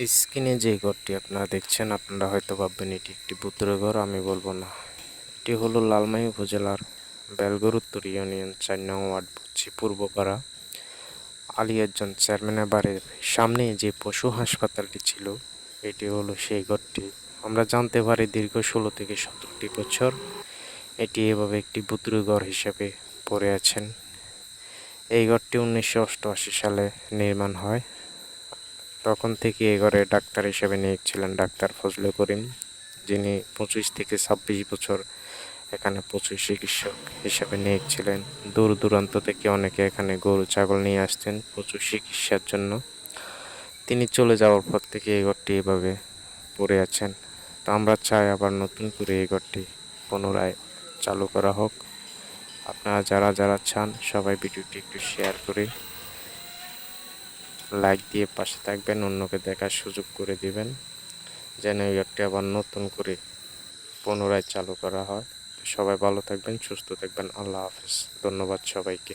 স্ক্রিনে যে ঘরটি আপনারা দেখছেন, আপনারা হয়তো ভাববেন এটি একটি ভূতুড়ে ঘর। আমি বলবো না, এটি হলো লালমাই উপজেলার বেলগড় উত্তর ইউনিয়ন ৪ নং ওয়ার্ড পূর্বপাড়া আলিয়ারজন চেয়ারম্যানের বাড়ির সামনে যে পশু হাসপাতালটি ছিল, এটি হলো সেই ঘরটি। আমরা জানতে পারি দীর্ঘ ১৬ থেকে ১৭টি বছর এটি এভাবে একটি ভূতুড়ে ঘর হিসেবে পড়ে আছেন। এই ঘরটি ১৯৮৮ সালে নির্মাণ হয়। তখন থেকে এ ঘরে ডাক্তার হিসেবে নিয়োগ ছিলেন ডাক্তার ফজলে করিম, যিনি ২৫ থেকে ২৬ বছর এখানে পশু চিকিৎসক হিসেবে নিয়োগ ছিলেন। দূর দূরান্ত থেকে অনেকে এখানে গরু ছাগল নিয়ে আসতেন পশু চিকিৎসার জন্য। তিনি চলে যাওয়ার পর থেকে এই ঘরটি এভাবে পড়ে আছেন। তো আমরা চাই আবার নতুন করে এই ঘরটি পুনরায় চালু করা হোক। আপনারা যারা যারা চান সবাই ভিডিওটি একটু শেয়ার করে লাইক দিয়ে পাশে থাকবেন, অন্যকে দেখার সুযোগ করে দিবেন, যেন এই ঘরটি আবার নতুন করে পুনরায় চালু করা হয়। সবাই ভালো থাকবেন, সুস্থ থাকবেন। আল্লাহ হাফেজ। ধন্যবাদ সবাইকে।